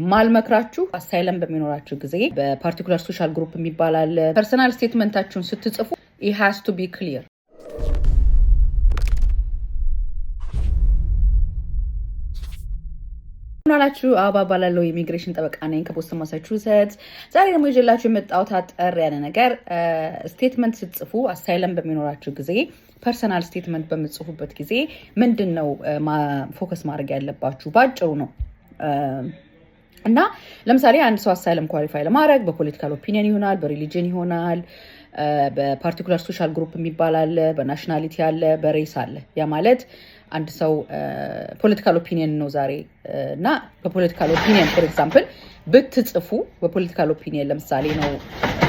ማልመክራችሁ አሳይለም በሚኖራችሁ ጊዜ በፓርቲኩላር ሶሻል ግሩፕ የሚባል አለ። ፐርሰናል ስቴትመንታችሁን ስትጽፉ it has to be clear። ናላችሁ አባባላለው ኢሚግሬሽን ጠበቃ ነኝ ከቦስተን ማሳቹሴትስ። ዛሬ ደግሞ ይዤላችሁ የመጣሁት አጠር ያለ ነገር ስቴትመንት ስትጽፉ አሳይለም በሚኖራችሁ ጊዜ ፐርሰናል ስቴትመንት በምትጽፉበት ጊዜ ምንድነው ፎከስ ማድረግ ያለባችሁ ባጭሩ ነው። እና ለምሳሌ አንድ ሰው አሳይለም ኳሊፋይ ለማድረግ በፖለቲካል ኦፒኒየን ይሆናል፣ በሪሊጅን ይሆናል፣ በፓርቲኩላር ሶሻል ግሩፕ የሚባል አለ፣ በናሽናሊቲ አለ፣ በሬስ አለ። ያ ማለት አንድ ሰው ፖለቲካል ኦፒኒየን ነው ዛሬ እና በፖለቲካል ኦፒኒየን ፎር ኤግዛምፕል ብትጽፉ በፖለቲካል ኦፒኒየን ለምሳሌ ነው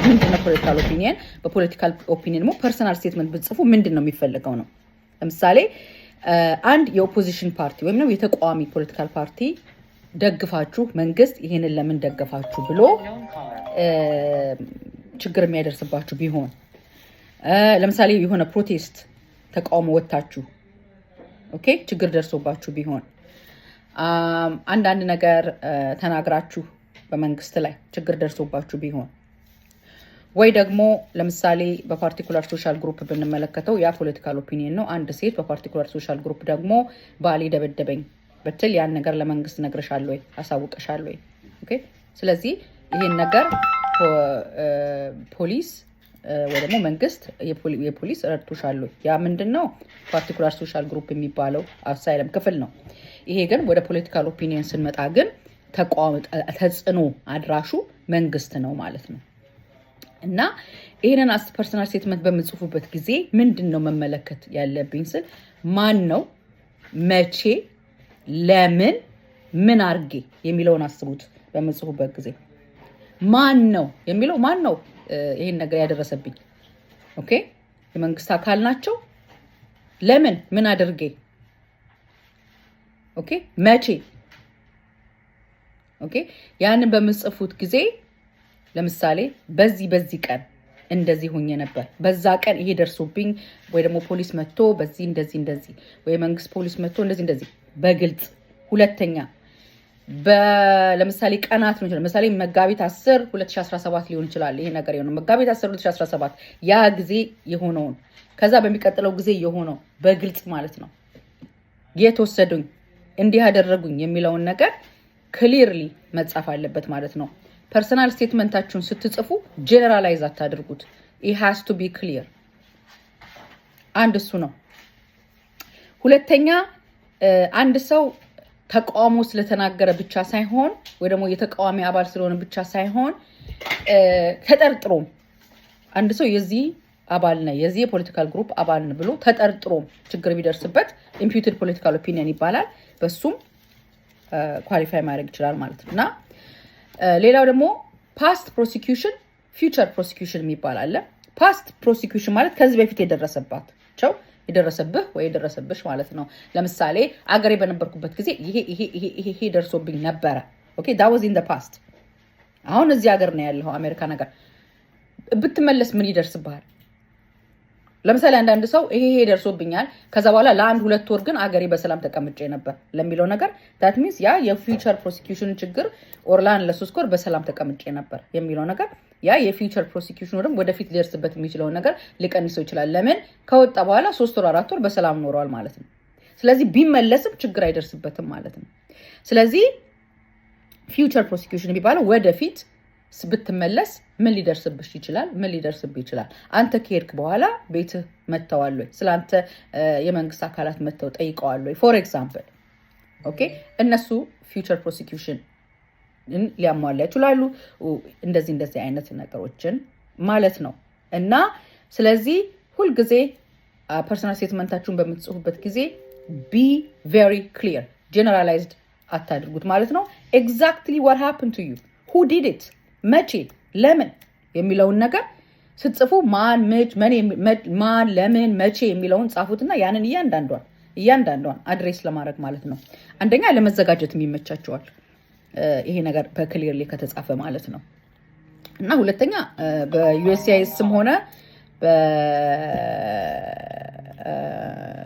ምንድነው ፖለቲካል ኦፒኒየን፣ በፖለቲካል ኦፒኒየን ደግሞ ፐርሰናል ስቴትመንት ብትጽፉ ምንድነው የሚፈልገው ነው። ለምሳሌ አንድ የኦፖዚሽን ፓርቲ ወይም ነው የተቃዋሚ ፖለቲካል ፓርቲ ደግፋችሁ መንግስት ይሄንን ለምን ደገፋችሁ ብሎ ችግር የሚያደርስባችሁ ቢሆን፣ ለምሳሌ የሆነ ፕሮቴስት ተቃውሞ ወጣችሁ ኦኬ ችግር ደርሶባችሁ ቢሆን፣ አንዳንድ ነገር ተናግራችሁ በመንግስት ላይ ችግር ደርሶባችሁ ቢሆን፣ ወይ ደግሞ ለምሳሌ በፓርቲኩላር ሶሻል ግሩፕ ብንመለከተው ያ ፖለቲካል ኦፒኒየን ነው። አንድ ሴት በፓርቲኩላር ሶሻል ግሩፕ ደግሞ ባሌ ደበደበኝ በትል ያን ነገር ለመንግስት ነግረሻለሁ ወይ አሳውቀሻለሁ ወይ? ኦኬ ስለዚህ ይሄን ነገር ፖሊስ ወይ ደግሞ መንግስት የፖሊስ ረድቶሻል ወይ? ያ ምንድነው ፓርቲኩላር ሶሻል ግሩፕ የሚባለው አሳይለም ክፍል ነው። ይሄ ግን ወደ ፖለቲካል ኦፒኒየን ስንመጣ ግን ተጽዕኖ አድራሹ መንግስት ነው ማለት ነው። እና ይሄንን ፐርሰናል ስቴትመንት በምጽፉበት ጊዜ ምንድነው መመለከት ያለብኝ ስል ማን ነው፣ መቼ፣ ለምን፣ ምን አርጌ የሚለውን አስቡት። በምጽፉበት ጊዜ ማን ነው የሚለው ማን ነው ይሄን ነገር ያደረሰብኝ? ኦኬ የመንግስት አካል ናቸው። ለምን፣ ምን አድርጌ፣ ኦኬ መቼ፣ ኦኬ ያንን በምጽፉት ጊዜ ለምሳሌ በዚህ ቀን እንደዚህ ሆኜ ነበር፣ በዛ ቀን ይሄ ደርሶብኝ፣ ወይ ደግሞ ፖሊስ መጥቶ በዚህ እንደዚህ ወይ መንግስት ፖሊስ መጥቶ እንደዚህ በግልጽ። ሁለተኛ ለምሳሌ ቀናት ነው። ለምሳሌ መጋቢት 10 2017 ሊሆን ይችላል ይሄ ነገር የሆነው መጋቢት 10 2017 ያ ጊዜ የሆነውን ከዛ በሚቀጥለው ጊዜ የሆነው በግልጽ ማለት ነው። የተወሰዱኝ እንዲህ ያደረጉኝ የሚለውን ነገር ክሊርሊ መጻፍ አለበት ማለት ነው። ፐርሰናል ስቴትመንታችሁን ስትጽፉ ጀነራላይዝ አታድርጉት። it has to be clear። አንድ እሱ ነው። ሁለተኛ አንድ ሰው ተቃውሞ ስለተናገረ ብቻ ሳይሆን ወይ ደግሞ የተቃዋሚ አባል ስለሆነ ብቻ ሳይሆን ተጠርጥሮም አንድ ሰው የዚህ አባል ነው የዚህ የፖለቲካል ግሩፕ አባል ነው ብሎ ተጠርጥሮም ችግር ቢደርስበት ኢምፒዩትድ ፖለቲካል ኦፒኒየን ይባላል። በሱም ኳሊፋይ ማድረግ ይችላል ማለት ነው። እና ሌላው ደግሞ ፓስት ፕሮሲኪዩሽን ፊውቸር ፕሮሲኪዩሽን የሚባል አለ። ፓስት ፕሮሲኪዩሽን ማለት ከዚህ በፊት የደረሰባቸው የደረሰብህ ወይ የደረሰብሽ ማለት ነው። ለምሳሌ አገሬ በነበርኩበት ጊዜ ይሄ ደርሶብኝ ነበረ። ኦኬ that was in the past። አሁን እዚህ ሀገር ነው ያለው አሜሪካ ነገር ብትመለስ ምን ይደርስብሃል? ለምሳሌ አንዳንድ ሰው ይሄ ደርሶብኛል ከዛ በኋላ ለአንድ ሁለት ወር ግን አገሬ በሰላም ተቀምጬ ነበር ለሚለው ነገር that means ያ የፊውቸር ፕሮሲኪዩሽን ችግር ኦርላን ለሶስት ወር በሰላም ተቀምጬ ነበር የሚለው ነገር ያ የፊውቸር ፕሮሲኪዩሽን ወይም ወደፊት ሊደርስበት የሚችለው ነገር ሊቀንሰው ይችላል። ለምን ከወጣ በኋላ 3 ወር 4 ወር በሰላም ኖሯል ማለት ነው። ስለዚህ ቢመለስም ችግር አይደርስበትም ማለት ነው። ስለዚህ ፊውቸር ፕሮሲኪዩሽን የሚባለው ወደፊት ብትመለስ ምን ሊደርስብሽ ይችላል፣ ምን ሊደርስብህ ይችላል። አንተ ከሄድክ በኋላ ቤትህ መተዋል ወይ፣ ስላንተ የመንግስት አካላት መተው ጠይቀዋል ወይ ፎር ኤግዛምፕል። ኦኬ እነሱ ፊውቸር ፕሮሲኪዩሽን ሊያሟላ ይችላሉ። እንደዚህ አይነት ነገሮችን ማለት ነው። እና ስለዚህ ሁልጊዜ ፐርሰናል ስቴትመንታችሁን በምትጽፉበት ጊዜ ቢ ቬሪ ክሊር፣ ጀነራላይዝድ አታድርጉት ማለት ነው። ኤግዛክትሊ what happened to you, who did it፣ መቼ፣ ለምን የሚለውን ነገር ስትጽፉ ማን፣ ለምን፣ መቼ የሚለውን ጻፉትና ያንን እያንዳንዷን አድሬስ ለማድረግ ማለት ነው። አንደኛ ለመዘጋጀት የሚመቻቸዋል ይሄ ነገር በክሊርሊ ከተጻፈ ማለት ነው። እና ሁለተኛ በዩኤስሲአይኤስም ሆነ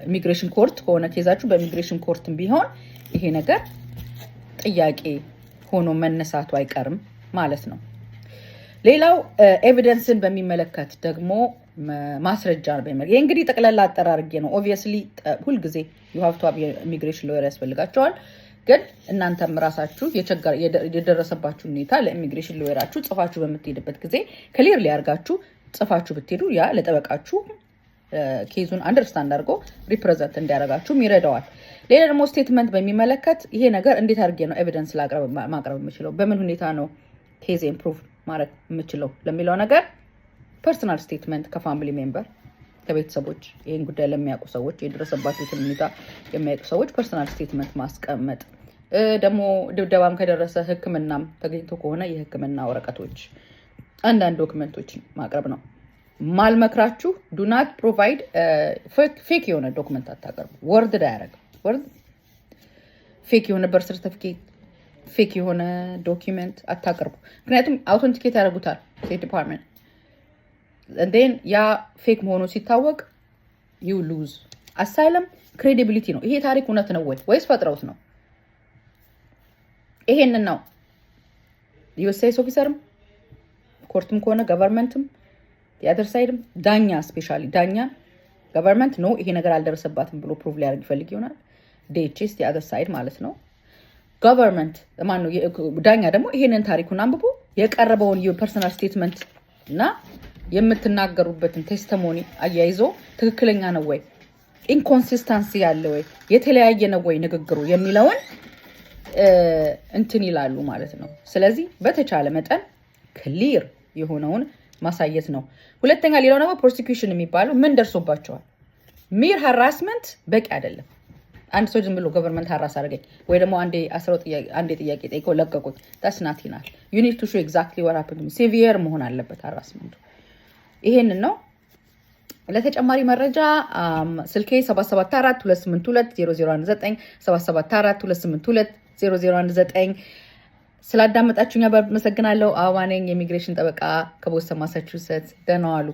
በኢሚግሬሽን ኮርት ከሆነ ኬዛችሁ በኢሚግሬሽን ኮርትም ቢሆን ይሄ ነገር ጥያቄ ሆኖ መነሳቱ አይቀርም ማለት ነው። ሌላው ኤቪደንስን በሚመለከት ደግሞ ማስረጃ ነው። ይሄ እንግዲህ ጠቅላላ አጠራርጌ ነው። ኦብቪየስሊ ሁልጊዜ ዩ ሃቭ ቱ ሃቭ ኢሚግሬሽን ሎየር ያስፈልጋቸዋል። ግን እናንተም ራሳችሁ የደረሰባችሁ ሁኔታ ለኢሚግሬሽን ሎየራችሁ ጽፋችሁ በምትሄድበት ጊዜ ክሊር ሊያርጋችሁ ጽፋችሁ ብትሄዱ ያ ለጠበቃችሁ ኬዙን አንደርስታንድ አድርጎ ሪፕሬዘንት እንዲያደርጋችሁም ይረዳዋል። ሌላ ደግሞ ስቴትመንት በሚመለከት ይሄ ነገር እንዴት አድርጌ ነው ኤቪደንስ ማቅረብ የምችለው፣ በምን ሁኔታ ነው ኬዝ ኢምፕሩቭ ማድረግ የምችለው ለሚለው ነገር ፐርሰናል ስቴትመንት ከፋሚሊ ሜምበር ከቤተሰቦች ይህን ጉዳይ ለሚያውቁ ሰዎች የደረሰባቸውን ሁኔታ የሚያውቁ ሰዎች ፐርሰናል ስቴትመንት ማስቀመጥ፣ ደግሞ ድብደባም ከደረሰ ሕክምናም ተገኝቶ ከሆነ የሕክምና ወረቀቶች፣ አንዳንድ ዶክመንቶችን ማቅረብ ነው። ማልመክራችሁ ዱናት ፕሮቫይድ ፌክ የሆነ ዶክመንት አታቀርቡ። ወርድ ዳያረግ ወርድ ፌክ የሆነ በር ሰርተፊኬት ፌክ የሆነ ዶኪመንት አታቀርቡ። ምክንያቱም አውቶንቲኬት ያደርጉታል ስቴት ዲፓርትመንት እንደን ያ ፌክ መሆኑ ሲታወቅ ዩ ሉዝ አሳይለም ክሬዲቢሊቲ ነው። ይሄ ታሪክ እውነት ነው ወይስ ፈጥረውት ነው? ይሄንን ነው ዩኤስኤስ ኦፊሰርም ኮርትም ከሆነ ገቨርንመንትም የአደር ሳይድም ዳኛ ስፔሻሊ ዳኛ ገቨርንመንት ነው ይሄ ነገር አልደረሰባትም ብሎ ፕሩቭ ሊያደርግ ይፈልግ ይሆናል። ዴችስ የአደር ሳይድ ማለት ነው። ገቨርንመንት ማን ነው ዳኛ ደግሞ ይሄንን ታሪኩን አንብቦ የቀረበውን የፐርሰናል ስቴትመንት እና የምትናገሩበትን ቴስቲሞኒ አያይዞ ትክክለኛ ነው ወይ ኢንኮንሲስተንሲ ያለ ወይ የተለያየ ነው ወይ ንግግሩ የሚለውን እንትን ይላሉ ማለት ነው። ስለዚህ በተቻለ መጠን ክሊር የሆነውን ማሳየት ነው። ሁለተኛ ሌላው ደግሞ ፕሮሲኪዩሽን የሚባለው ምን ደርሶባቸዋል። ሚር ሃራስመንት በቂ አይደለም። አንድ ሰው ዝም ብሎ ገቨርንመንት ሃራስ አድርገኝ ወይ ደግሞ አንዴ ጥያቄ ጠይቀው ለቀቁኝ ታስናት ይናል ዩ ኒድ ቱ ሾው ኤግዛክትሊ ዋት ሃፕንድ ሲቪየር መሆን አለበት ሃራስመንቱ። ይሄንን ነው። ለተጨማሪ መረጃ ስልኬ 774282009 774282009 ስላዳመጣችሁኛ በመሰግናለሁ። አበባ ነኝ፣ የኢሚግሬሽን ጠበቃ ከቦስተን ማሳቹሴትስ። ደህና ዋሉ።